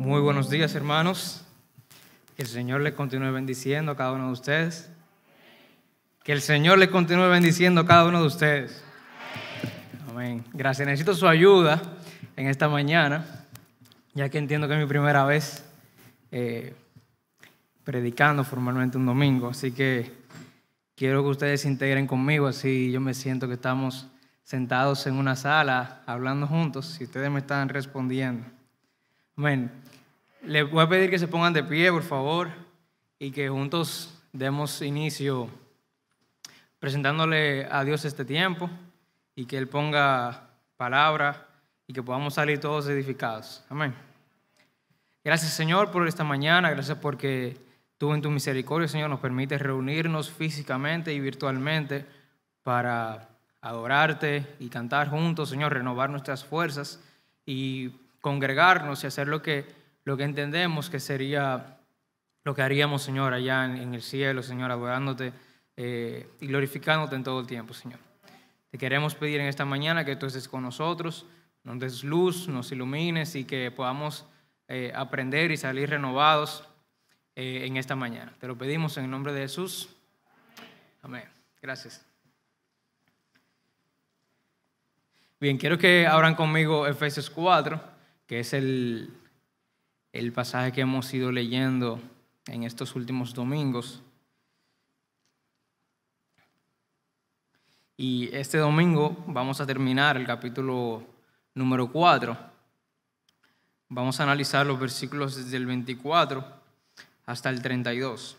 Muy buenos días, hermanos. Que el Señor les continúe bendiciendo a cada uno de ustedes. Que el Señor les continúe bendiciendo a cada uno de ustedes. Amén. Gracias. Necesito su ayuda en esta mañana, ya que entiendo que es mi primera vez predicando formalmente un domingo. Así que quiero que ustedes se integren conmigo, así yo me siento que estamos sentados en una sala hablando juntos y ustedes me están respondiendo. Amén. Les voy a pedir que se pongan de pie, por favor, y que juntos demos inicio presentándole a Dios este tiempo y que Él ponga palabra y que podamos salir todos edificados. Amén. Gracias, Señor, por esta mañana. Gracias porque tú en tu misericordia, Señor, nos permites reunirnos físicamente y virtualmente para adorarte y cantar juntos, Señor, renovar nuestras fuerzas y congregarnos y hacer lo que entendemos que sería lo que haríamos, Señor, allá en el cielo, Señor, adorándote y glorificándote en todo el tiempo, Señor. Te queremos pedir en esta mañana que tú estés con nosotros, nos des luz, nos ilumines y que podamos aprender y salir renovados en esta mañana. Te lo pedimos en el nombre de Jesús. Amén. Gracias. Bien, quiero que abran conmigo Efesios 4, que es el pasaje que hemos ido leyendo en estos últimos domingos. Y este domingo vamos a terminar el capítulo número 4. Vamos a analizar los versículos desde el 24 hasta el 32.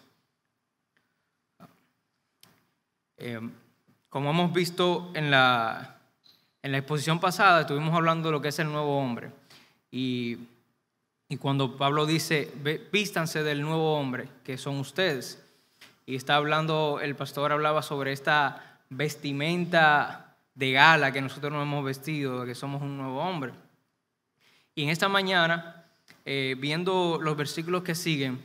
Como hemos visto en la exposición pasada, estuvimos hablando de lo que es el nuevo hombre. Y cuando Pablo dice, vístanse del nuevo hombre, que son ustedes. Y está hablando, el pastor hablaba sobre esta vestimenta de gala que nosotros nos hemos vestido, que somos un nuevo hombre. Y en esta mañana, viendo los versículos que siguen,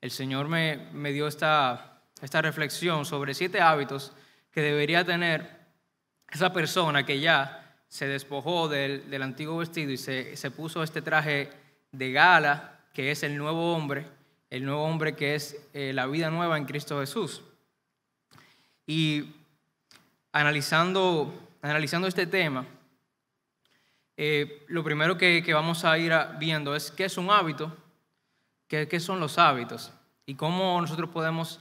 el Señor me dio esta reflexión sobre 7 hábitos que debería tener esa persona que ya se despojó del antiguo vestido y se puso este traje de gala, que es el nuevo hombre que es la vida nueva en Cristo Jesús. Y analizando este tema, lo primero que vamos a ir viendo es qué es un hábito, qué son los hábitos y cómo nosotros podemos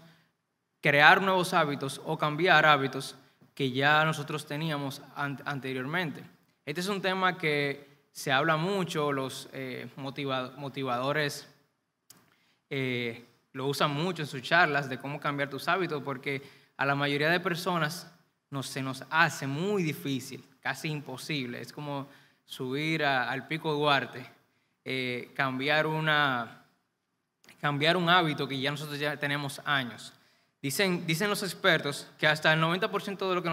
crear nuevos hábitos o cambiar hábitos que ya nosotros teníamos anteriormente. Este es un tema que se habla mucho, los motivadores lo usan mucho en sus charlas de cómo cambiar tus hábitos, porque a la mayoría de personas se nos hace muy difícil, casi imposible. Es como subir al Pico Duarte, cambiar un hábito que ya nosotros ya tenemos años. Dicen los expertos que hasta el 90% de lo que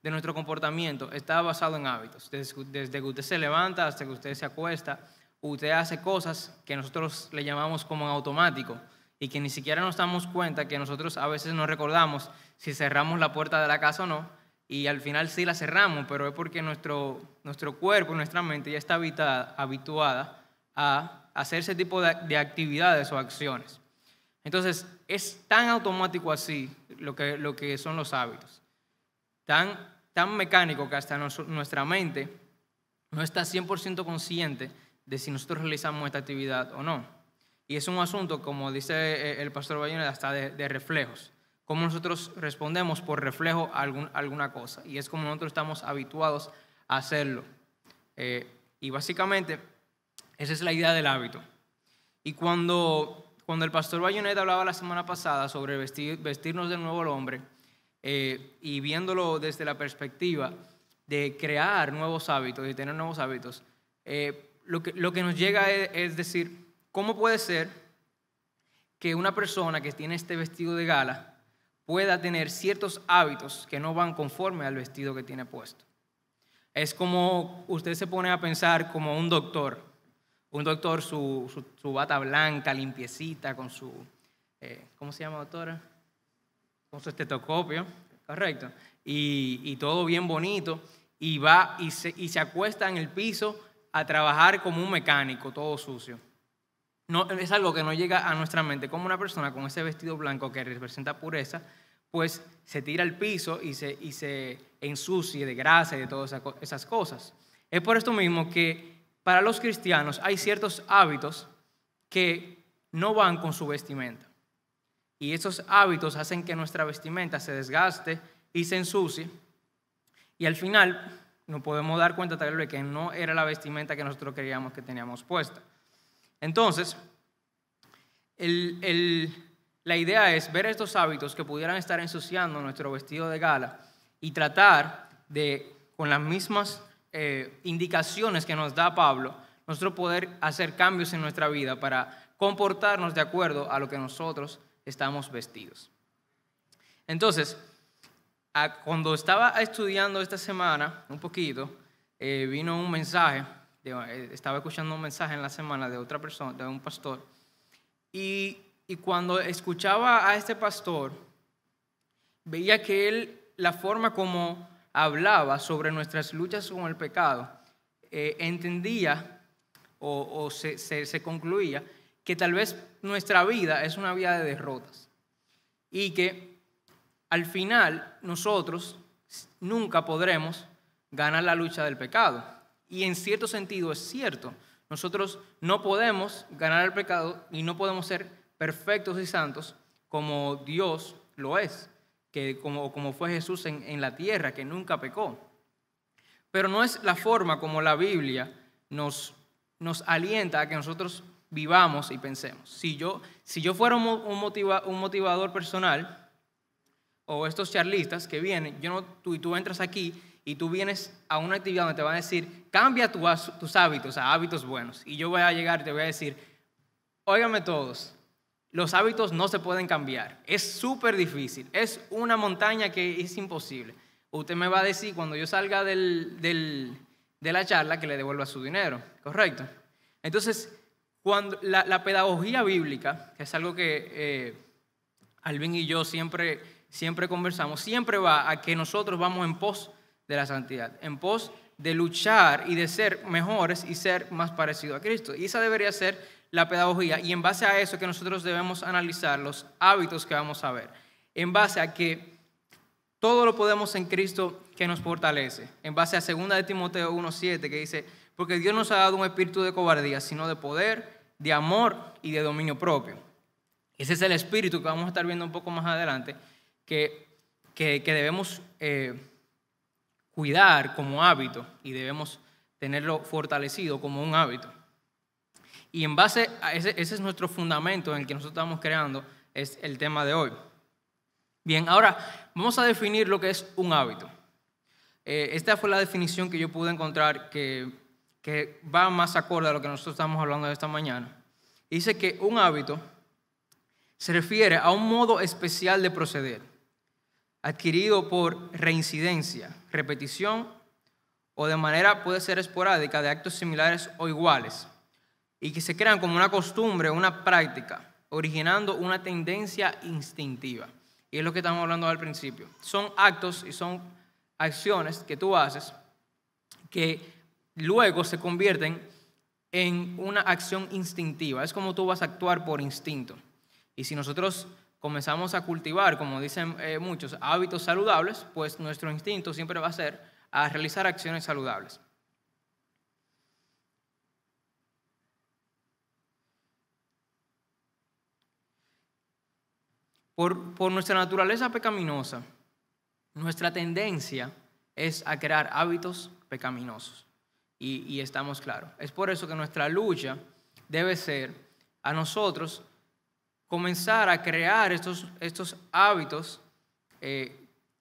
de nuestro comportamiento está basado en hábitos. Desde que usted se levanta hasta que usted se acuesta, usted hace cosas que nosotros le llamamos como en automático y que ni siquiera nos damos cuenta que nosotros a veces no recordamos si cerramos la puerta de la casa o no, y al final sí la cerramos, pero es porque nuestro cuerpo y nuestra mente ya está habituada a hacer ese tipo de actividades o acciones. Entonces, es tan automático así lo que son los hábitos, tan mecánico que hasta nuestra mente no está 100% consciente de si nosotros realizamos esta actividad o no. Y es un asunto, como dice el pastor Bayoneda, hasta de reflejos. Cómo nosotros respondemos por reflejo a alguna cosa. Y es como nosotros estamos habituados a hacerlo. Y básicamente, esa es la idea del hábito. Y cuando el pastor Bayoneda hablaba la semana pasada sobre vestirnos del nuevo hombre, y viéndolo desde la perspectiva de crear nuevos hábitos, de tener nuevos hábitos, lo que nos llega es decir, ¿cómo puede ser que una persona que tiene este vestido de gala pueda tener ciertos hábitos que no van conforme al vestido que tiene puesto? Es como usted se pone a pensar como un doctor. Un doctor, su bata blanca, limpiecita, con su, ¿cómo se llama, doctora? Con su estetoscopio, correcto, y todo bien bonito, y va y se acuesta en el piso a trabajar como un mecánico, todo sucio. no, es algo que no llega a nuestra mente, como una persona con ese vestido blanco que representa pureza, pues se tira al piso y se ensucie de grasa y de todas esas cosas. Es por esto mismo que para los cristianos hay ciertos hábitos que no van con su vestimenta. Y esos hábitos hacen que nuestra vestimenta se desgaste y se ensucie. Y al final nos podemos dar cuenta tal vez que no era la vestimenta que nosotros creíamos que teníamos puesta. Entonces, la idea es ver estos hábitos que pudieran estar ensuciando nuestro vestido de gala y tratar de, con las mismas indicaciones que nos da Pablo, nosotros poder hacer cambios en nuestra vida para comportarnos de acuerdo a lo que nosotros estamos vestidos. Entonces, cuando estaba estudiando esta semana un poquito, vino un mensaje, estaba escuchando un mensaje en la semana de otra persona, de un pastor, y cuando escuchaba a este pastor, veía que él, la forma como hablaba sobre nuestras luchas con el pecado, entendía o se concluía que tal vez nuestra vida es una vida de derrotas y que al final nosotros nunca podremos ganar la lucha del pecado. Y en cierto sentido es cierto, nosotros no podemos ganar el pecado y no podemos ser perfectos y santos como Dios lo es, que como fue Jesús en la tierra, que nunca pecó. Pero no es la forma como la Biblia nos alienta a que nosotros vivamos y pensemos. Si yo fuera un motivador personal, o estos charlistas que vienen, tú entras aquí y tú vienes a una actividad donde te van a decir, cambia tus hábitos a hábitos buenos. Y yo voy a llegar y te voy a decir, óigame todos, los hábitos no se pueden cambiar. Es súper difícil. Es una montaña que es imposible. Usted me va a decir cuando yo salga de la charla que le devuelva su dinero. ¿Correcto? Entonces, cuando la pedagogía bíblica, que es algo que Alvin y yo siempre conversamos, siempre va a que nosotros vamos en pos de la santidad, en pos de luchar y de ser mejores y ser más parecidos a Cristo. Y esa debería ser la pedagogía, y en base a eso que nosotros debemos analizar los hábitos que vamos a ver, en base a que todo lo podemos en Cristo que nos fortalece, en base a 2 de Timoteo 1:7 que dice, porque Dios nos ha dado un espíritu de cobardía, sino de poder, de amor y de dominio propio. Ese es el espíritu que vamos a estar viendo un poco más adelante, que debemos cuidar como hábito y debemos tenerlo fortalecido como un hábito. Y en base a ese es nuestro fundamento en el que nosotros estamos creando, es el tema de hoy. Bien, ahora vamos a definir lo que es un hábito. Esta fue la definición que yo pude encontrar que va más acorde a lo que nosotros estamos hablando de esta mañana. Dice que un hábito se refiere a un modo especial de proceder, adquirido por reincidencia, repetición o de manera puede ser esporádica de actos similares o iguales y que se crean como una costumbre, una práctica, originando una tendencia instintiva. Y es lo que estamos hablando al principio. Son actos y son acciones que tú haces que luego se convierten en una acción instintiva. Es como tú vas a actuar por instinto. Y si nosotros comenzamos a cultivar, como dicen muchos, hábitos saludables, pues nuestro instinto siempre va a ser a realizar acciones saludables. Por nuestra naturaleza pecaminosa, nuestra tendencia es a crear hábitos pecaminosos. Y estamos claros. Es por eso que nuestra lucha debe ser a nosotros comenzar a crear estos hábitos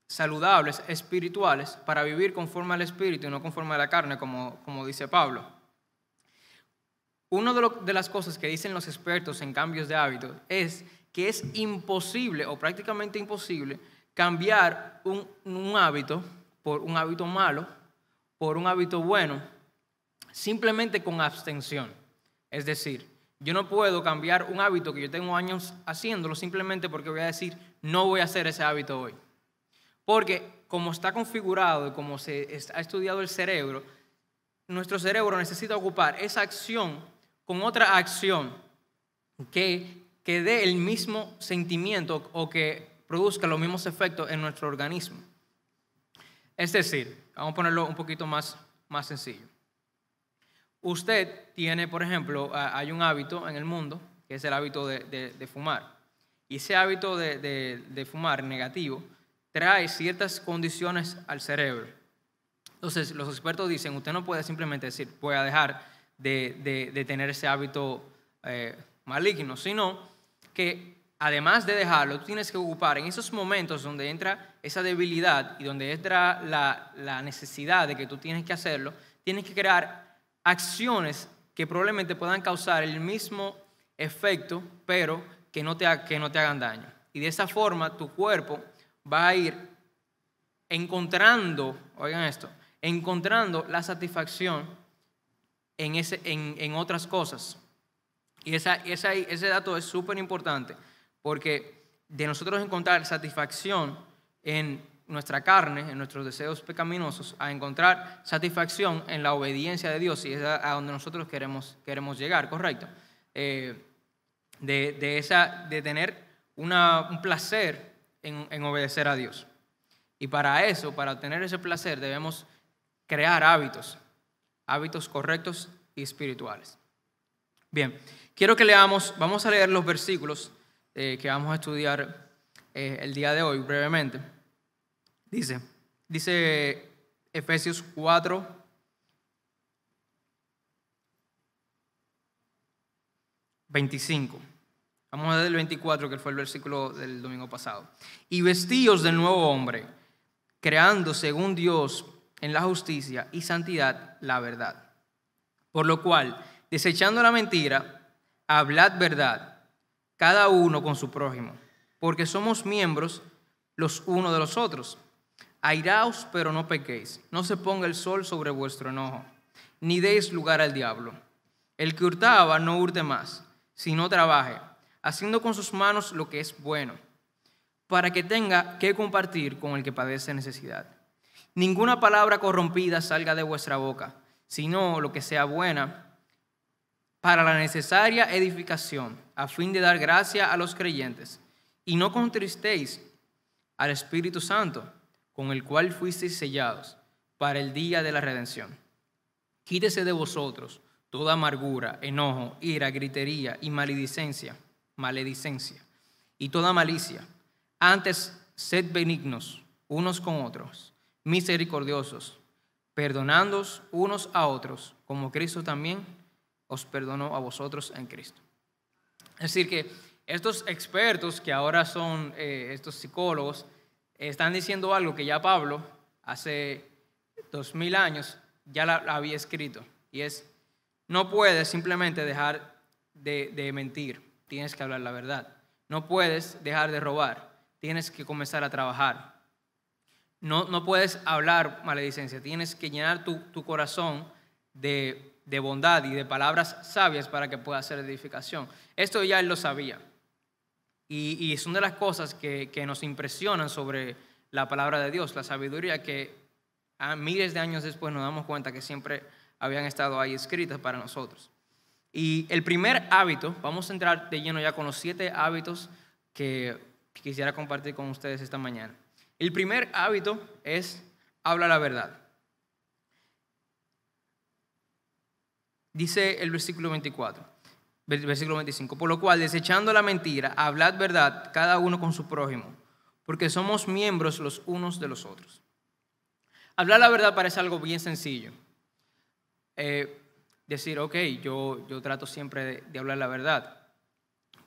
saludables, espirituales, para vivir conforme al Espíritu y no conforme a la carne, como dice Pablo. Una de las cosas que dicen los expertos en cambios de hábitos es que es imposible o prácticamente imposible cambiar un hábito por un hábito malo, por un hábito bueno, simplemente con abstención. Es decir, yo no puedo cambiar un hábito que yo tengo años haciéndolo simplemente porque voy a decir, no voy a hacer ese hábito hoy. Porque como está configurado y como se ha estudiado el cerebro, nuestro cerebro necesita ocupar esa acción con otra acción que dé el mismo sentimiento o que produzca los mismos efectos en nuestro organismo. Es decir, vamos a ponerlo un poquito más sencillo. Usted tiene, por ejemplo, hay un hábito en el mundo que es el hábito de fumar. Y ese hábito de fumar negativo trae ciertas condiciones al cerebro. Entonces, los expertos dicen, usted no puede simplemente decir, voy a dejar de tener ese hábito maligno, sino que además de dejarlo, tú tienes que ocupar en esos momentos donde entra esa debilidad y donde entra la necesidad de que tú tienes que hacerlo, tienes que crear acciones que probablemente puedan causar el mismo efecto, pero que no te hagan daño. Y de esa forma tu cuerpo va a ir encontrando, oigan esto, encontrando la satisfacción en otras cosas. Y ese dato es súper importante, porque de nosotros encontrar satisfacción en nuestra carne, en nuestros deseos pecaminosos, a encontrar satisfacción en la obediencia de Dios, y es a donde nosotros queremos llegar, ¿correcto? De tener un placer en obedecer a Dios. Y para eso, para obtener ese placer, debemos crear hábitos correctos y espirituales. Bien, quiero que vamos a leer los versículos que vamos a estudiar el día de hoy brevemente. Dice Efesios 4, 25. Vamos a leer el 24, que fue el versículo del domingo pasado. Y vestíos del nuevo hombre, creando según Dios en la justicia y santidad la verdad. Por lo cual, desechando la mentira, hablad verdad, cada uno con su prójimo, porque somos miembros los unos de los otros. Airaos, pero no pequéis, no se ponga el sol sobre vuestro enojo, ni deis lugar al diablo. El que hurtaba no hurte más, sino trabaje, haciendo con sus manos lo que es bueno, para que tenga que compartir con el que padece necesidad. Ninguna palabra corrompida salga de vuestra boca, sino lo que sea buena para la necesaria edificación, a fin de dar gracia a los creyentes. Y no contristéis al Espíritu Santo, con el cual fuisteis sellados para el día de la redención. Quítese de vosotros toda amargura, enojo, ira, gritería y maledicencia, y toda malicia. Antes, sed benignos unos con otros, misericordiosos, perdonándoos unos a otros, como Cristo también os perdonó a vosotros en Cristo. Es decir, que estos expertos que ahora son estos psicólogos están diciendo algo que ya Pablo hace 2000 años ya la había escrito, y es: no puedes simplemente dejar de mentir, tienes que hablar la verdad. No puedes dejar de robar, tienes que comenzar a trabajar. No puedes hablar maledicencia, tienes que llenar tu corazón de bondad y de palabras sabias para que pueda hacer edificación. Esto ya él lo sabía. Y son de las cosas que nos impresionan sobre la palabra de Dios, la sabiduría que a miles de años después nos damos cuenta que siempre habían estado ahí escritas para nosotros. Y el primer hábito, vamos a entrar de lleno ya con los 7 hábitos que quisiera compartir con ustedes esta mañana. El primer hábito es: habla la verdad. Dice el versículo 25, por lo cual, desechando la mentira, hablad verdad cada uno con su prójimo, porque somos miembros los unos de los otros. Hablar la verdad parece algo bien sencillo. Decir, ok, yo trato siempre de hablar la verdad,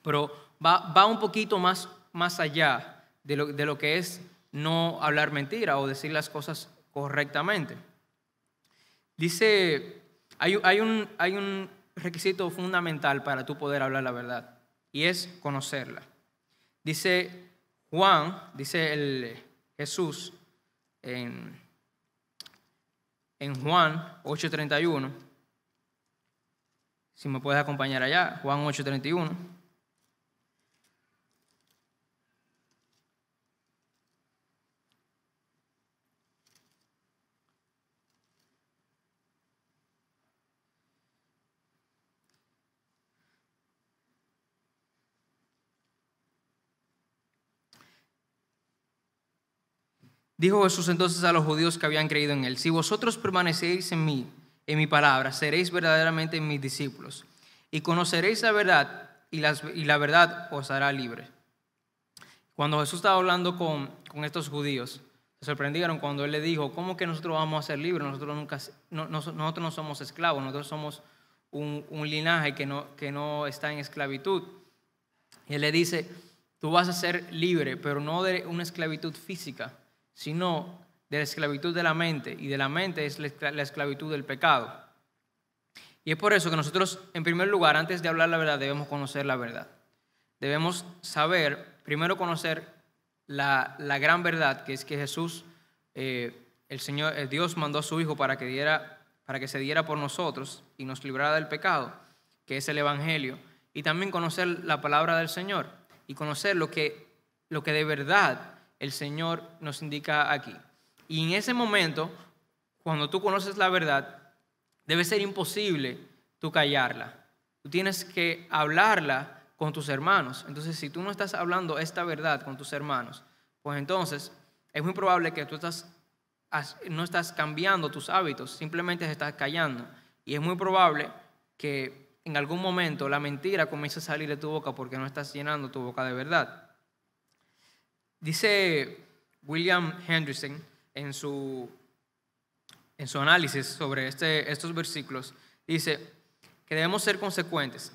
pero va un poquito más allá de lo que es no hablar mentira o decir las cosas correctamente. Dice, hay un requisito fundamental para tú poder hablar la verdad, y es conocerla. Dice Jesús en Juan 8:31, si me puedes acompañar allá, Juan 8:31. Dijo Jesús entonces a los judíos que habían creído en él: si vosotros permanecéis en mí, en mi palabra, seréis verdaderamente mis discípulos, y conoceréis la verdad, y la verdad os hará libre. Cuando Jesús estaba hablando con estos judíos, se sorprendieron cuando él les dijo: ¿cómo que nosotros vamos a ser libres? Nosotros no somos esclavos, nosotros somos un linaje que no está en esclavitud. Y él le dice: tú vas a ser libre, pero no de una esclavitud física, sino de la esclavitud de la mente, y de la mente es la esclavitud del pecado. Y es por eso que nosotros, en primer lugar, antes de hablar la verdad, debemos conocer la verdad. Debemos saber, primero conocer la gran verdad, que es que Jesús, el Dios mandó a su Hijo para que se diera por nosotros y nos librara del pecado, que es el Evangelio, y también conocer la palabra del Señor y conocer lo que de verdad el Señor nos indica aquí. Y en ese momento, cuando tú conoces la verdad, debe ser imposible tú callarla. Tú tienes que hablarla con tus hermanos. Entonces, si tú no estás hablando esta verdad con tus hermanos, pues entonces es muy probable que tú no estás cambiando tus hábitos, simplemente te estás callando. Y es muy probable que en algún momento la mentira comience a salir de tu boca porque no estás llenando tu boca de verdad. Dice William Hendrickson en su análisis sobre estos versículos, dice que debemos ser consecuentes,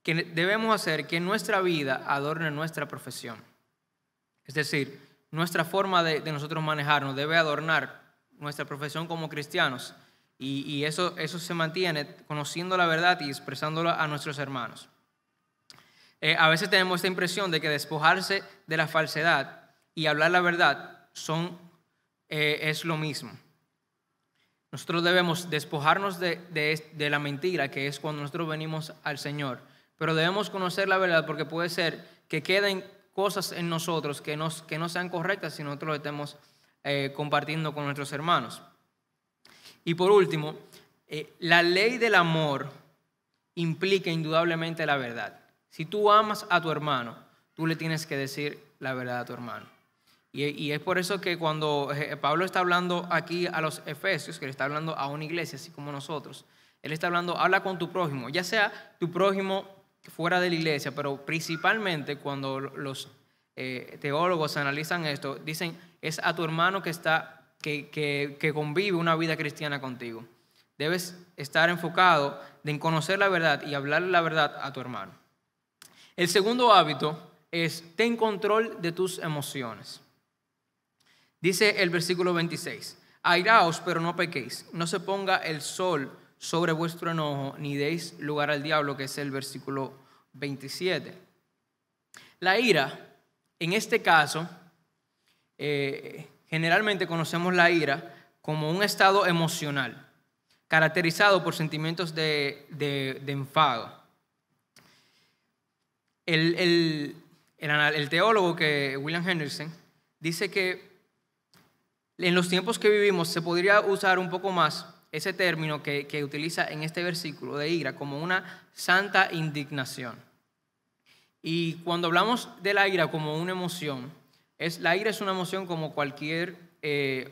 que debemos hacer que nuestra vida adorne nuestra profesión. Es decir, nuestra forma de nosotros manejarnos debe adornar nuestra profesión como cristianos, y eso se mantiene conociendo la verdad y expresándola a nuestros hermanos. A veces tenemos esta impresión de que despojarse de la falsedad y hablar la verdad es lo mismo. Nosotros debemos despojarnos de la mentira, que es cuando nosotros venimos al Señor, pero debemos conocer la verdad, porque puede ser que queden cosas en nosotros que no sean correctas si nosotros lo estemos compartiendo con nuestros hermanos. Y por último, la ley del amor implica indudablemente la verdad. Si tú amas a tu hermano, tú le tienes que decir la verdad a tu hermano. Y es por eso que cuando Pablo está hablando aquí a los Efesios, que le está hablando a una iglesia así como nosotros, él está hablando: habla con tu prójimo, ya sea tu prójimo fuera de la iglesia, pero principalmente cuando los teólogos analizan esto, dicen: es a tu hermano que convive una vida cristiana contigo. Debes estar enfocado en conocer la verdad y hablarle la verdad a tu hermano. El segundo hábito es: ten control de tus emociones. Dice el versículo 26: airaos, pero no pequéis, no se ponga el sol sobre vuestro enojo, ni deis lugar al diablo, que es el versículo 27. La ira, en este caso, generalmente conocemos la ira como un estado emocional, caracterizado por sentimientos de enfado. El teólogo William Hendrickson dice que en los tiempos que vivimos se podría usar un poco más ese término que utiliza en este versículo de ira como una santa indignación. Y cuando hablamos de la ira como una emoción, la ira es una emoción como cualquier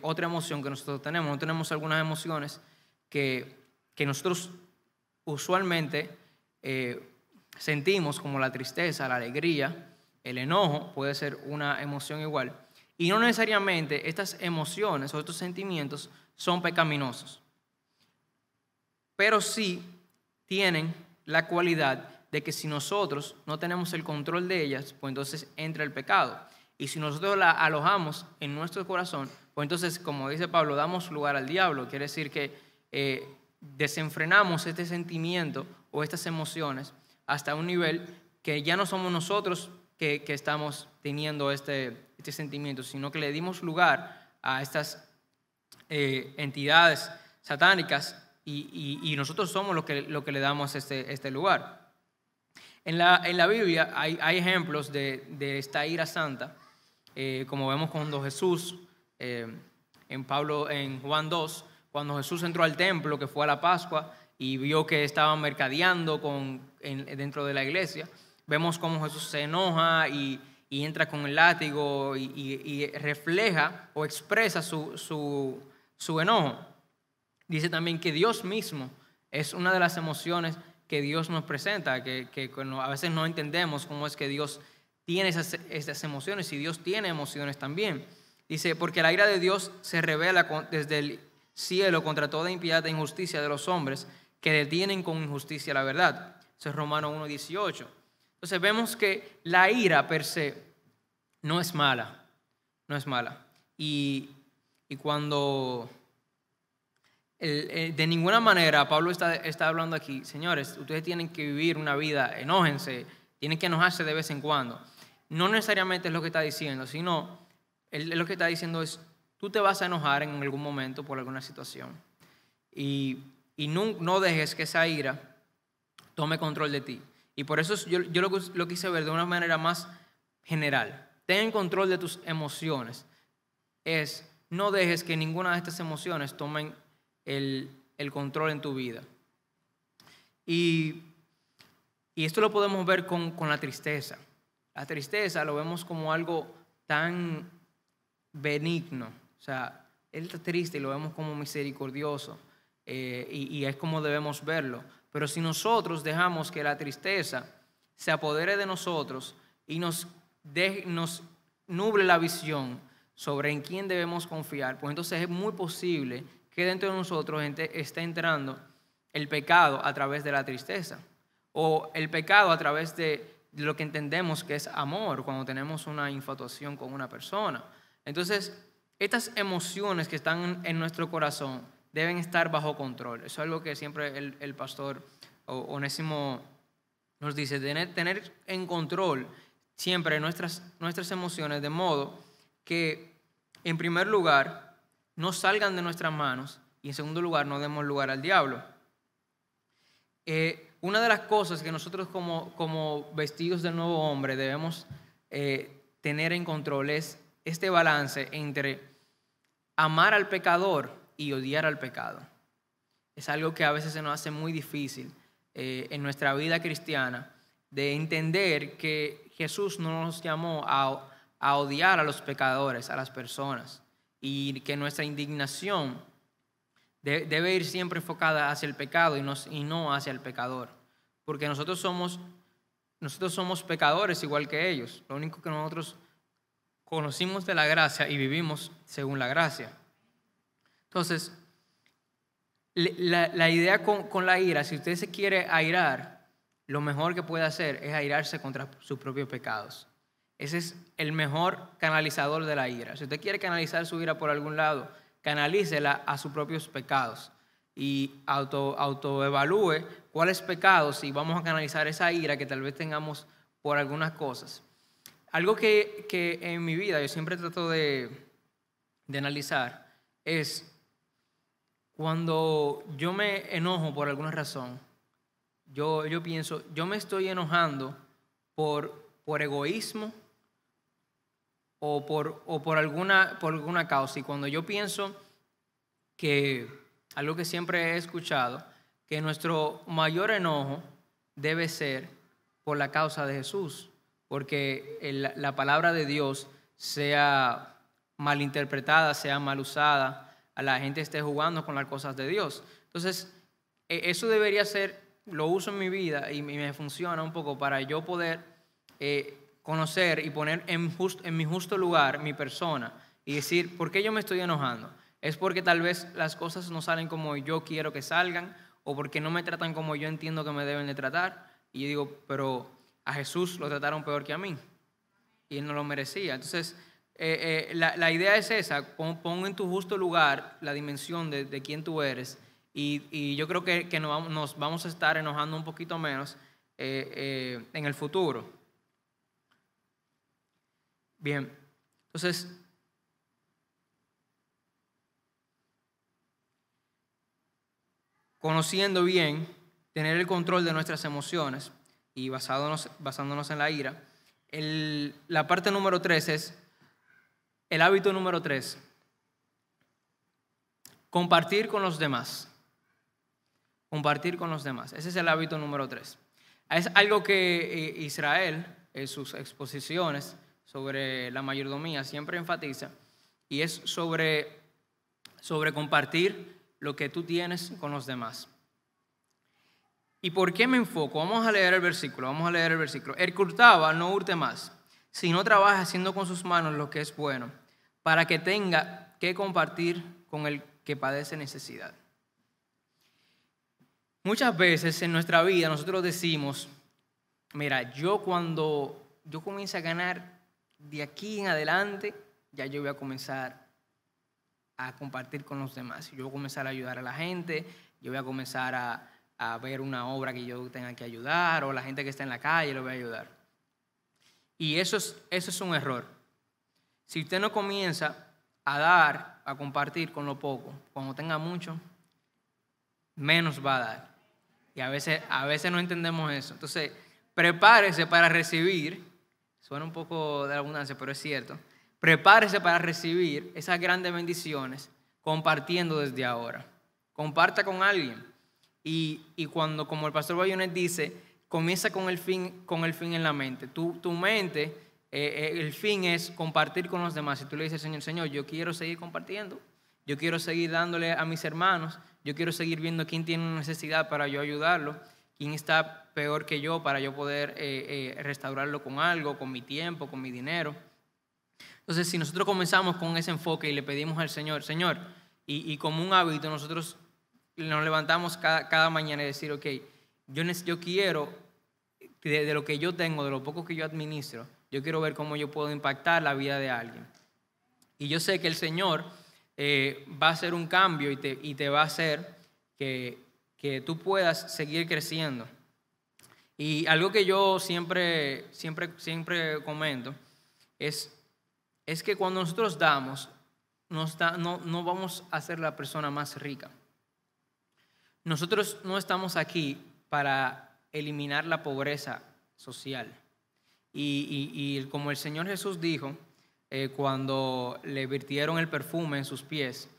otra emoción que nosotros tenemos. No tenemos algunas emociones que nosotros usualmente sentimos, como la tristeza, la alegría, el enojo, puede ser una emoción igual. Y no necesariamente estas emociones o estos sentimientos son pecaminosos, pero sí tienen la cualidad de que si nosotros no tenemos el control de ellas, pues entonces entra el pecado. Y si nosotros la alojamos en nuestro corazón, pues entonces, como dice Pablo, damos lugar al diablo. Quiere decir que desenfrenamos este sentimiento o estas emociones hasta un nivel que ya no somos nosotros que estamos teniendo este sentimiento, sino que le dimos lugar a estas entidades satánicas y nosotros somos lo que le damos este lugar. En la Biblia hay ejemplos de esta ira santa, como vemos cuando Jesús, en Juan 2, cuando Jesús entró al templo, que fue a la Pascua, y vio que estaban mercadeando dentro de la iglesia. Vemos cómo Jesús se enoja y y entra con el látigo y refleja o expresa su enojo. Dice también que Dios mismo es una de las emociones que Dios nos presenta, que a veces no entendemos cómo es que Dios tiene esas emociones, y Dios tiene emociones también. Dice, porque la ira de Dios se revela desde el cielo contra toda impiedad e injusticia de los hombres que detienen con injusticia la verdad. Eso es Romanos 1:18. Entonces vemos que la ira per se no es mala, no es mala. Y cuando de ninguna manera Pablo está hablando aquí, señores, ustedes tienen que vivir una vida, enójense, tienen que enojarse de vez en cuando. No necesariamente es lo que está diciendo, sino lo que está diciendo es, tú te vas a enojar en algún momento por alguna situación. Y no dejes que esa ira tome control de ti. Y por eso yo lo quise ver de una manera más general. Ten control de tus emociones. No dejes que ninguna de estas emociones tomen el control en tu vida. Y esto lo podemos ver con la tristeza. La tristeza lo vemos como algo tan benigno. O sea, él está triste y lo vemos como misericordioso. Y es como debemos verlo. Pero si nosotros dejamos que la tristeza se apodere de nosotros y nos nuble la visión sobre en quién debemos confiar, pues entonces es muy posible que dentro de nosotros esté entrando el pecado a través de la tristeza, o el pecado a través de lo que entendemos que es amor, cuando tenemos una infatuación con una persona. Entonces, estas emociones que están en nuestro corazón deben estar bajo control. Eso es algo que siempre el pastor Onésimo nos dice, tener en control siempre nuestras emociones, de modo que, en primer lugar, no salgan de nuestras manos, y en segundo lugar, no demos lugar al diablo. Una de las cosas que nosotros como vestidos del nuevo hombre debemos tener en control es este balance entre amar al pecador y odiar al pecado. Es algo que a veces se nos hace muy difícil en nuestra vida cristiana, de entender que Jesús no nos llamó a odiar a los pecadores, a las personas, y que nuestra indignación debe ir siempre enfocada hacia el pecado y no hacia el pecador, porque nosotros somos pecadores igual que ellos. Lo único que nosotros conocimos de la gracia y vivimos según la gracia. Entonces, la idea con la ira, si usted se quiere airar, lo mejor que puede hacer es airarse contra sus propios pecados. Ese es el mejor canalizador de la ira. Si usted quiere canalizar su ira por algún lado, canalícela a sus propios pecados y autoevalúe cuáles pecados, y vamos a canalizar esa ira que tal vez tengamos por algunas cosas. Algo que en mi vida yo siempre trato de analizar es cuando yo me enojo por alguna razón. Yo pienso, yo me estoy enojando por egoísmo o por alguna causa. Y cuando yo pienso que, algo que siempre he escuchado, que nuestro mayor enojo debe ser por la causa de Jesús, porque la palabra de Dios sea malinterpretada, sea mal usada, a la gente esté jugando con las cosas de Dios. Entonces, eso debería ser, lo uso en mi vida y me funciona un poco para yo poder conocer y poner en mi justo lugar mi persona y decir, ¿por qué yo me estoy enojando? ¿Es porque tal vez las cosas no salen como yo quiero que salgan, o porque no me tratan como yo entiendo que me deben de tratar? Y yo digo, pero a Jesús lo trataron peor que a mí y él no lo merecía. Entonces, la idea es esa: pon en tu justo lugar la dimensión de quién tú eres, y yo creo que nos vamos a estar enojando un poquito menos en el futuro. Bien, entonces, conociendo bien, tener el control de nuestras emociones y basándonos en la ira, la parte número 3 es el hábito número 3. Compartir con los demás. Compartir con los demás. Ese es el hábito número 3. Es algo que Israel, en sus exposiciones, sobre la mayordomía, siempre enfatiza, y es sobre compartir lo que tú tienes con los demás. ¿Y por qué me enfoco? Vamos a leer el versículo. El que hurtaba, no hurte más, sino trabaja haciendo con sus manos lo que es bueno, para que tenga que compartir con el que padece necesidad. Muchas veces en nuestra vida nosotros decimos, mira, cuando yo comience a ganar de aquí en adelante, ya yo voy a comenzar a compartir con los demás. Yo voy a comenzar a ayudar a la gente, yo voy a comenzar a ver una obra que yo tenga que ayudar, o la gente que está en la calle lo voy a ayudar. Y eso es un error. Si usted no comienza a dar, a compartir con lo poco, cuando tenga mucho, menos va a dar. Y a veces no entendemos eso. Entonces, prepárese para recibir, suena un poco de abundancia, pero es cierto, prepárese para recibir esas grandes bendiciones compartiendo desde ahora. Comparta con alguien. Y cuando, como el pastor Bayonet dice, comienza con el fin en la mente. Tu mente, el fin es compartir con los demás. Si tú le dices, Señor, yo quiero seguir compartiendo, yo quiero seguir dándole a mis hermanos, yo quiero seguir viendo quién tiene una necesidad para yo ayudarlo, quién está peor que yo para yo poder restaurarlo con algo, con mi tiempo, con mi dinero. Entonces, si nosotros comenzamos con ese enfoque y le pedimos al Señor, y como un hábito nosotros nos levantamos cada mañana y decir, ok, yo quiero, de lo que yo tengo, de lo poco que yo administro, yo quiero ver cómo yo puedo impactar la vida de alguien. Y yo sé que el Señor va a hacer un cambio y te va a hacer que tú puedas seguir creciendo. Y algo que yo siempre comento es que cuando nosotros damos, no vamos a ser la persona más rica. Nosotros no estamos aquí para eliminar la pobreza social. Y como el Señor Jesús dijo, cuando le vertieron el perfume en sus pies,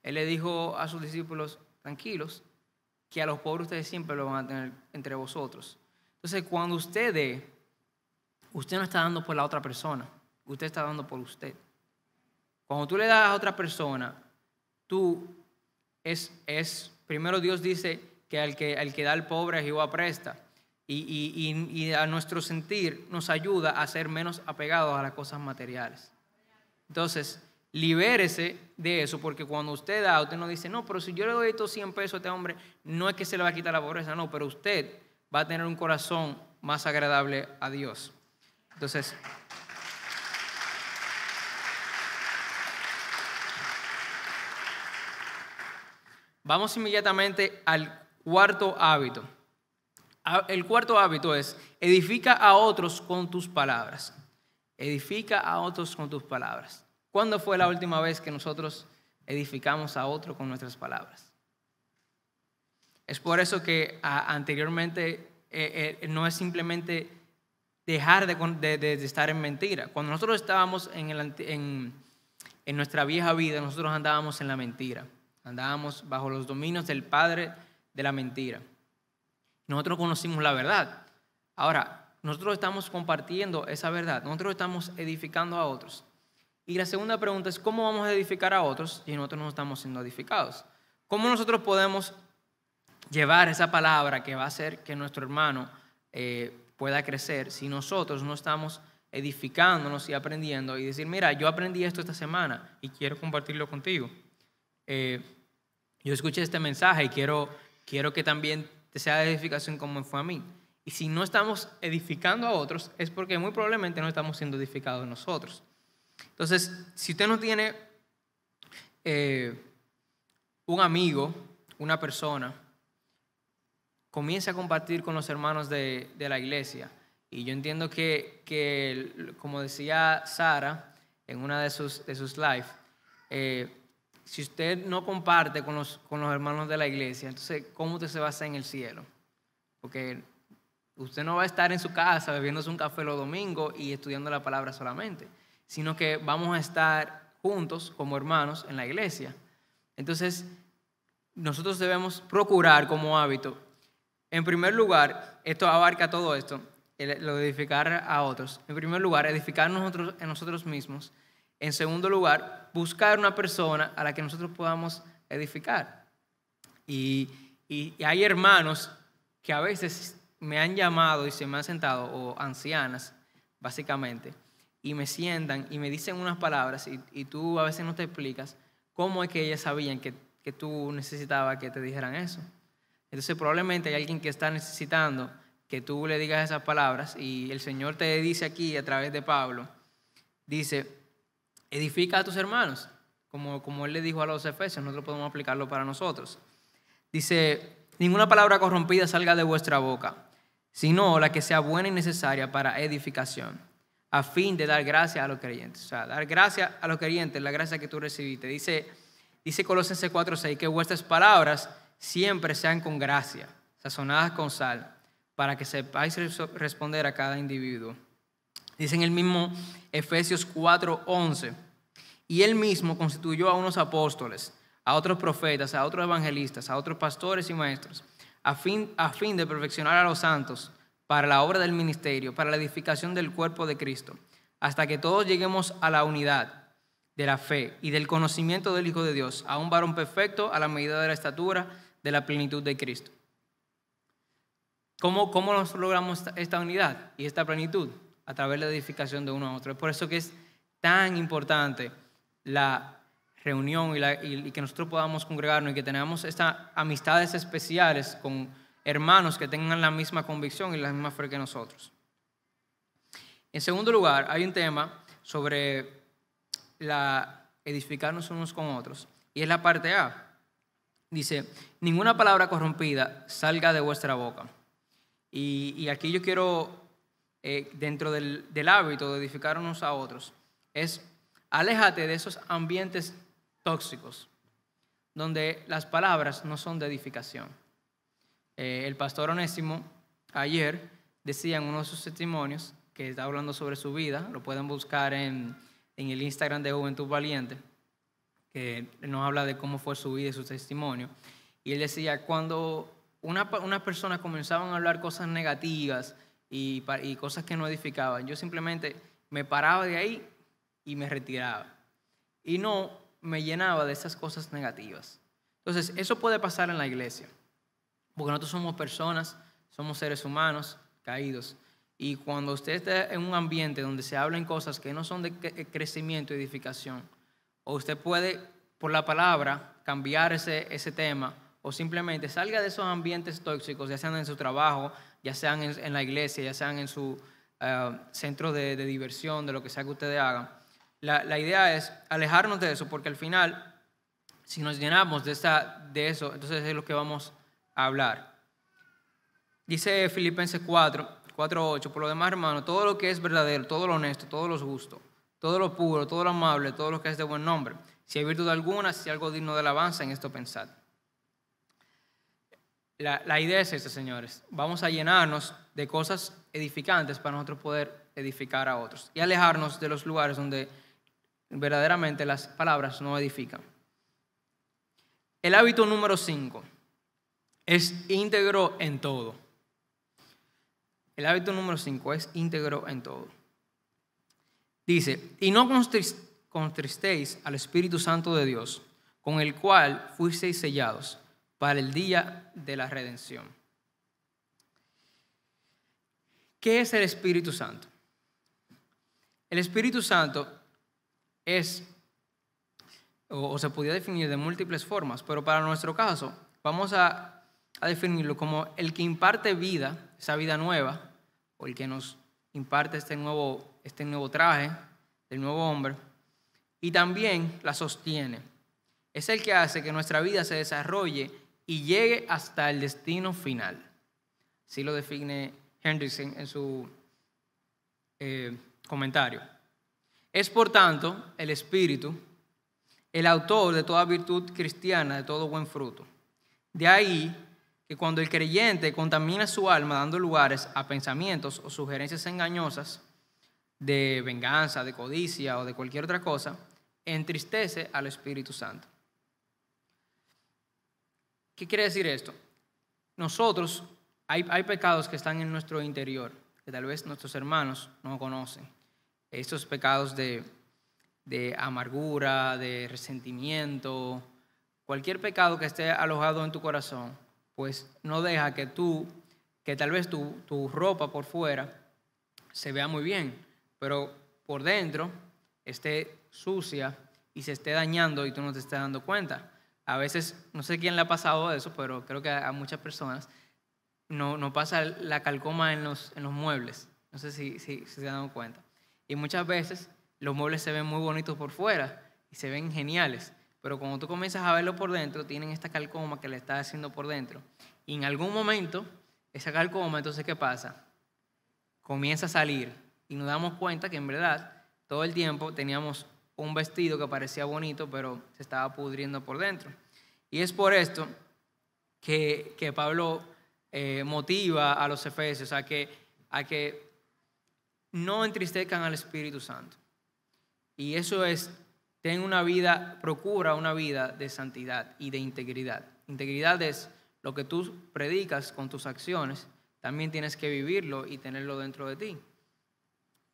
Él le dijo a sus discípulos, tranquilos, que a los pobres ustedes siempre lo van a tener entre vosotros. Entonces, cuando usted dé, usted no está dando por la otra persona, usted está dando por usted. Cuando tú le das a otra persona, primero Dios dice que al que da al pobre Jehová presta. Y a nuestro sentir nos ayuda a ser menos apegados a las cosas materiales. Entonces, libérese de eso, porque cuando usted da, usted no dice, no, pero si yo le doy estos 100 pesos a este hombre, no es que se le va a quitar la pobreza, no, pero usted va a tener un corazón más agradable a Dios. Entonces, vamos inmediatamente al cuarto hábito. El cuarto hábito es, edifica a otros con tus palabras. Edifica a otros con tus palabras. ¿Cuándo fue la última vez que nosotros edificamos a otro con nuestras palabras? Es por eso que anteriormente no es simplemente dejar de estar en mentira. Cuando nosotros estábamos en nuestra vieja vida, nosotros andábamos en la mentira. Andábamos bajo los dominios del padre de la mentira. Nosotros conocimos la verdad. Ahora, nosotros estamos compartiendo esa verdad. Nosotros estamos edificando a otros. Y la segunda pregunta es, ¿cómo vamos a edificar a otros si nosotros no estamos siendo edificados? ¿Cómo nosotros podemos llevar esa palabra que va a hacer que nuestro hermano pueda crecer si nosotros no estamos edificándonos y aprendiendo y decir, mira, yo aprendí esto esta semana y quiero compartirlo contigo? Yo escuché este mensaje y quiero que también te sea de edificación como fue a mí. Y si no estamos edificando a otros, es porque muy probablemente no estamos siendo edificados nosotros. Entonces, si usted no tiene un amigo, una persona, comience a compartir con los hermanos de la iglesia. Y yo entiendo que como decía Sara en una de sus lives, si usted no comparte con los hermanos de la iglesia, entonces, ¿cómo usted se va a hacer en el cielo? Porque usted no va a estar en su casa bebiéndose un café los domingos y estudiando la palabra solamente, sino que vamos a estar juntos como hermanos en la iglesia. Entonces, nosotros debemos procurar como hábito, en primer lugar, esto abarca todo esto, lo de edificar a otros. En primer lugar, edificar en nosotros mismos. En segundo lugar, buscar una persona a la que nosotros podamos edificar. Y hay hermanos que a veces me han llamado y se me han sentado, o ancianas, básicamente, y me sientan y me dicen unas palabras y tú a veces no te explicas cómo es que ellas sabían que tú necesitabas que te dijeran eso. Entonces probablemente hay alguien que está necesitando que tú le digas esas palabras y el Señor te dice aquí a través de Pablo, dice, edifica a tus hermanos, como Él le dijo a los efesios, nosotros podemos aplicarlo para nosotros. Dice, ninguna palabra corrompida salga de vuestra boca, sino la que sea buena y necesaria para edificación, a fin de dar gracia a los creyentes. O sea, dar gracia a los creyentes, la gracia que tú recibiste. Dice Colosenses 4:6, que vuestras palabras siempre sean con gracia, sazonadas con sal, para que sepáis responder a cada individuo. Dice en el mismo Efesios 4:11, y Él mismo constituyó a unos apóstoles, a otros profetas, a otros evangelistas, a otros pastores y maestros, a fin de perfeccionar a los santos para la obra del ministerio, para la edificación del cuerpo de Cristo, hasta que todos lleguemos a la unidad de la fe y del conocimiento del Hijo de Dios, a un varón perfecto a la medida de la estatura de la plenitud de Cristo. ¿Cómo nos logramos esta unidad y esta plenitud? A través de la edificación de uno a otro. Es por eso que es tan importante la reunión y que nosotros podamos congregarnos y que tengamos estas amistades especiales con hermanos que tengan la misma convicción y la misma fe que nosotros. En segundo lugar, hay un tema sobre edificarnos unos con otros y es la parte A. Dice, ninguna palabra corrompida salga de vuestra boca. Y aquí yo quiero, dentro del hábito de edificar unos a otros, es aléjate de esos ambientes tóxicos donde las palabras no son de edificación. El pastor Onésimo ayer decía en uno de sus testimonios que está hablando sobre su vida, lo pueden buscar en el Instagram de Juventud Valiente, que nos habla de cómo fue su vida y su testimonio. Y él decía, cuando una persona comenzaban a hablar cosas negativas y cosas que no edificaban, yo simplemente me paraba de ahí y me retiraba. Y no me llenaba de esas cosas negativas. Entonces, eso puede pasar en la iglesia. Porque nosotros somos personas, somos seres humanos caídos. Y cuando usted está en un ambiente donde se hablan cosas que no son de crecimiento y edificación, o usted puede, por la palabra, cambiar ese tema, o simplemente salga de esos ambientes tóxicos, ya sean en su trabajo, ya sean en la iglesia, ya sean en su centro de diversión, de lo que sea que ustedes hagan. La idea es alejarnos de eso, porque al final, si nos llenamos de eso, entonces es lo que vamos a hablar. Dice Filipenses 4:8, por lo demás, hermano, todo lo que es verdadero, todo lo honesto, todo lo justo, todo lo puro, todo lo amable, todo lo que es de buen nombre, si hay virtud alguna, si hay algo digno de alabanza, en esto pensad. La idea es esta, señores. Vamos a llenarnos de cosas edificantes para nosotros poder edificar a otros y alejarnos de los lugares donde verdaderamente las palabras no edifican. El hábito número 5 es íntegro en todo. El hábito número 5 es íntegro en todo. Dice, y no contristéis al Espíritu Santo de Dios, con el cual fuisteis sellados para el día de la redención. ¿Qué es el Espíritu Santo? El Espíritu Santo es, o se podría definir de múltiples formas, pero para nuestro caso vamos a definirlo como el que imparte vida, esa vida nueva, o el que nos imparte este nuevo traje, el nuevo hombre, y también la sostiene. Es el que hace que nuestra vida se desarrolle y llegue hasta el destino final. Así lo define Hendrickson en su comentario. Es, por tanto, el Espíritu el autor de toda virtud cristiana, de todo buen fruto. De ahí que cuando el creyente contamina su alma dando lugares a pensamientos o sugerencias engañosas de venganza, de codicia o de cualquier otra cosa, entristece al Espíritu Santo. ¿Qué quiere decir esto? Nosotros, hay pecados que están en nuestro interior, que tal vez nuestros hermanos no conocen. Estos pecados de amargura, de resentimiento, cualquier pecado que esté alojado en tu corazón, pues no deja que tal vez tu ropa por fuera se vea muy bien, pero por dentro esté sucia y se esté dañando y tú no te estés dando cuenta. A veces, no sé quién le ha pasado eso, pero creo que a muchas personas no pasa la calcoma en los muebles. No sé si se dan cuenta. Y muchas veces los muebles se ven muy bonitos por fuera y se ven geniales, pero cuando tú comienzas a verlo por dentro, tienen esta calcoma que le está haciendo por dentro. Y en algún momento, esa calcoma, entonces, ¿qué pasa? Comienza a salir y nos damos cuenta que en verdad todo el tiempo teníamos un vestido que parecía bonito, pero se estaba pudriendo por dentro. Y es por esto que Pablo motiva a los efesios a que no entristezcan al Espíritu Santo. Y eso es, procura una vida de santidad y de integridad. Integridad es lo que tú predicas con tus acciones, también tienes que vivirlo y tenerlo dentro de ti.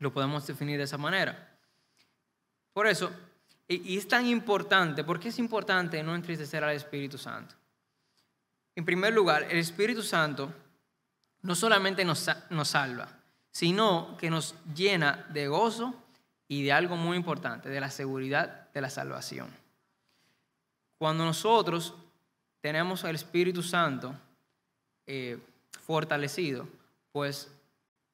Lo podemos definir de esa manera. Por eso, y es tan importante, ¿por qué es importante no entristecer al Espíritu Santo? En primer lugar, el Espíritu Santo no solamente nos salva, sino que nos llena de gozo y de algo muy importante, de la seguridad de la salvación. Cuando nosotros tenemos al Espíritu Santo fortalecido, pues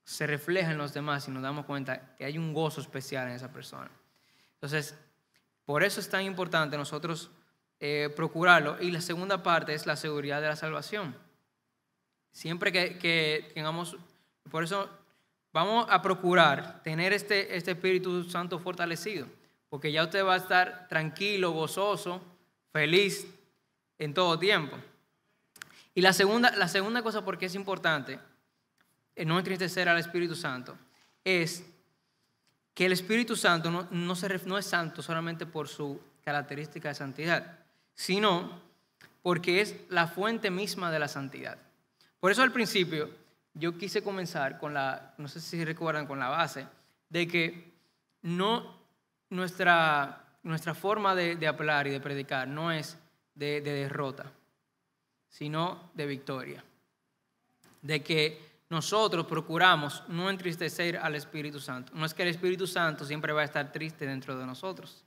se refleja en los demás y nos damos cuenta que hay un gozo especial en esa persona. Entonces, por eso es tan importante nosotros procurarlo. Y la segunda parte es la seguridad de la salvación. Siempre que tengamos, por eso vamos a procurar tener este Espíritu Santo fortalecido, porque ya usted va a estar tranquilo, gozoso, feliz en todo tiempo. Y la segunda cosa, porque es importante no entristecer al Espíritu Santo, es que el Espíritu Santo no es santo solamente por su característica de santidad, sino porque es la fuente misma de la santidad. Por eso al principio yo quise comenzar no sé si recuerdan, con la base de que nuestra forma de hablar y de predicar no es de derrota, sino de victoria. De que nosotros procuramos no entristecer al Espíritu Santo. No es que el Espíritu Santo siempre va a estar triste dentro de nosotros.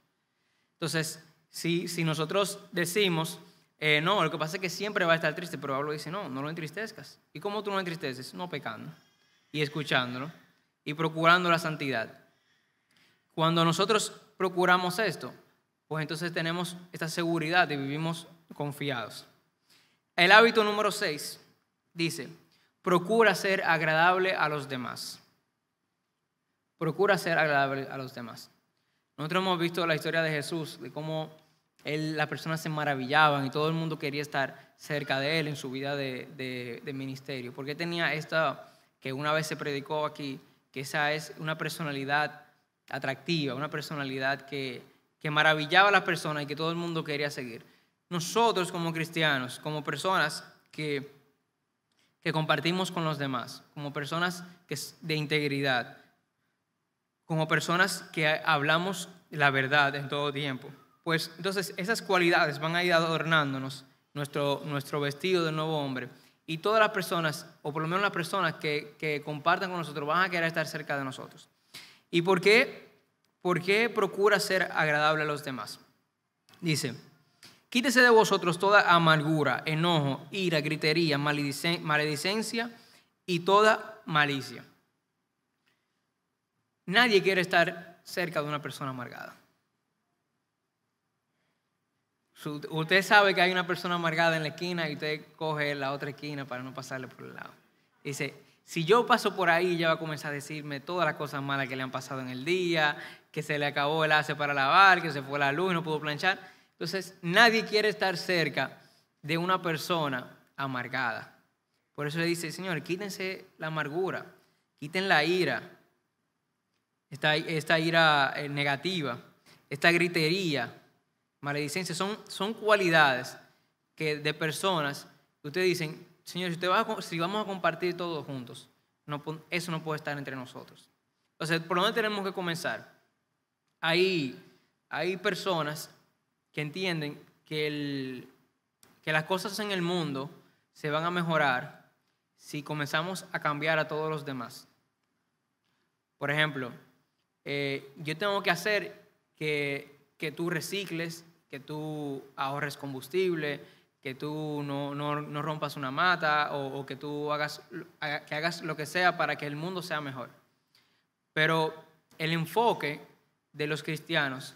Entonces, si nosotros decimos, no, lo que pasa es que siempre va a estar triste, pero Pablo dice, no lo entristezcas. ¿Y cómo tú no entristeces? No pecando y escuchándolo y procurando la santidad. Cuando nosotros procuramos esto, pues entonces tenemos esta seguridad y vivimos confiados. El hábito número 6 dice, procura ser agradable a los demás. Procura ser agradable a los demás. Nosotros hemos visto la historia de Jesús, de cómo las personas se maravillaban y todo el mundo quería estar cerca de él en su vida de ministerio. Porque tenía esta, que una vez se predicó aquí, que esa es una personalidad atractiva, una personalidad que maravillaba a las personas y que todo el mundo quería seguir. Nosotros como cristianos, como personas que compartimos con los demás, como personas de integridad, como personas que hablamos la verdad en todo tiempo, pues entonces esas cualidades van a ir adornándonos nuestro vestido de nuevo hombre, y todas las personas, o por lo menos las personas que compartan con nosotros, van a querer estar cerca de nosotros. ¿Y por qué procura ser agradable a los demás? Dice, quítese de vosotros toda amargura, enojo, ira, gritería, maledicencia y toda malicia. Nadie quiere estar cerca de una persona amargada. Usted sabe que hay una persona amargada en la esquina y usted coge la otra esquina para no pasarle por el lado. Dice, si yo paso por ahí, ella va a comenzar a decirme todas las cosas malas que le han pasado en el día, que se le acabó el ace para lavar, que se fue la luz y no pudo planchar. Entonces, nadie quiere estar cerca de una persona amargada. Por eso le dice, Señor, quítense la amargura, quiten la ira, esta ira negativa, esta gritería, maledicencia, son cualidades de personas que ustedes dicen, Señor, si vamos a compartir todos juntos, eso no puede estar entre nosotros. Entonces, ¿por dónde tenemos que comenzar? Hay personas que entienden que las cosas en el mundo se van a mejorar si comenzamos a cambiar a todos los demás. Por ejemplo, yo tengo que hacer que tú recicles, que tú ahorres combustible, que tú no rompas una mata o que tú hagas lo que sea para que el mundo sea mejor. Pero el enfoque de los cristianos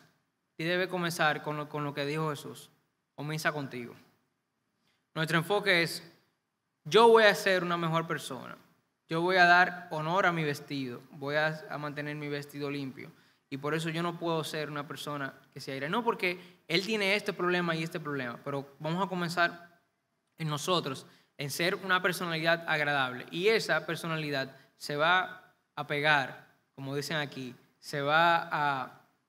debe comenzar con lo que dijo Jesús: comienza contigo. Nuestro enfoque es: yo voy a ser una mejor persona, yo voy a dar honor a mi vestido, voy a mantener mi vestido limpio, y por eso yo no puedo ser una persona que se aire. No porque él tiene este problema y este problema, pero vamos a comenzar en nosotros, en ser una personalidad agradable, y esa personalidad se va a pegar, como dicen aquí, se va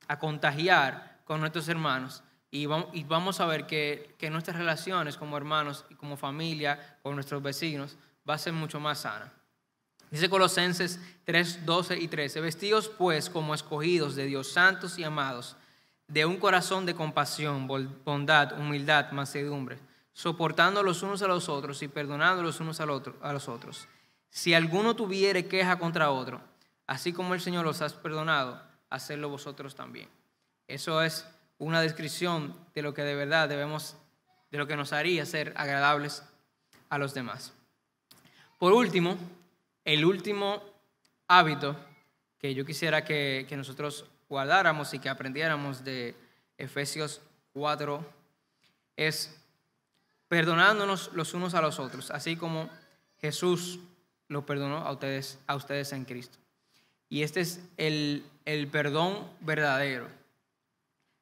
a contagiar con nuestros hermanos, y vamos a ver que nuestras relaciones como hermanos y como familia, con nuestros vecinos, va a ser mucho más sana. Dice Colosenses 3, 12 y 13: vestidos pues como escogidos de Dios, santos y amados, de un corazón de compasión, bondad, humildad, mansedumbre, soportando los unos a los otros y perdonando los unos a los otros. Si alguno tuviere queja contra otro, así como el Señor los ha perdonado, hacedlo vosotros también. Eso es una descripción de lo que de verdad de lo que nos haría ser agradables a los demás. Por último, el último hábito que yo quisiera que nosotros guardáramos y que aprendiéramos de Efesios 4 es perdonándonos los unos a los otros, así como Jesús lo perdonó a ustedes en Cristo. Y este es el perdón verdadero,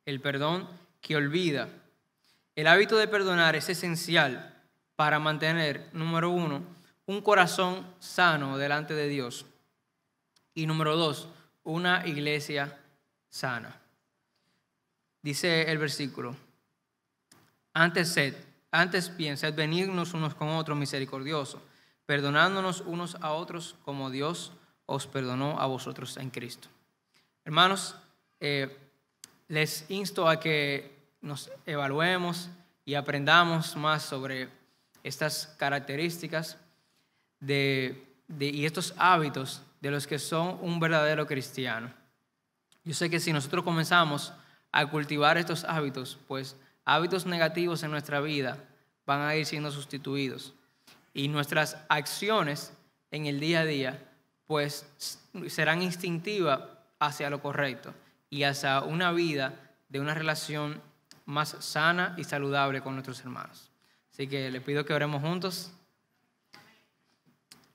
el perdón que olvida. El hábito de perdonar es esencial para mantener, número 1, un corazón sano delante de Dios, y número 2, una iglesia sana. Dice el versículo: antes bien, sed benignos unos con otros, misericordiosos, perdonándonos unos a otros como Dios os perdonó a vosotros en Cristo. Hermanos, les insto a que nos evaluemos y aprendamos más sobre estas características y estos hábitos de los que son un verdadero cristiano. Yo sé que si nosotros comenzamos a cultivar estos hábitos, pues hábitos negativos en nuestra vida van a ir siendo sustituidos, y nuestras acciones en el día a día pues serán instintivas hacia lo correcto y hacia una vida de una relación más sana y saludable con nuestros hermanos. Así que le pido que oremos juntos.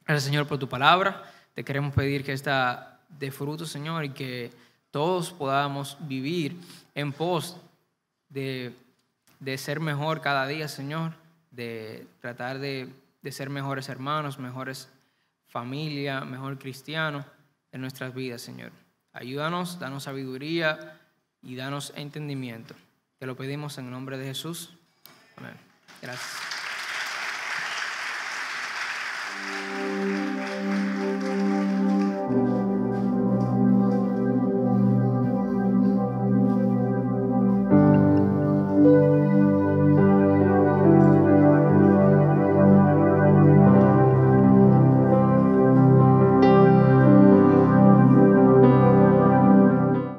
Gracias, Señor, por tu palabra. Te queremos pedir que esta dé fruto, Señor, y que todos podamos vivir en pos de ser mejor cada día, Señor, de tratar de ser mejores hermanos, mejores familia, mejor cristiano en nuestras vidas, Señor. Ayúdanos, danos sabiduría y danos entendimiento. Te lo pedimos en el nombre de Jesús. Amén. Gracias.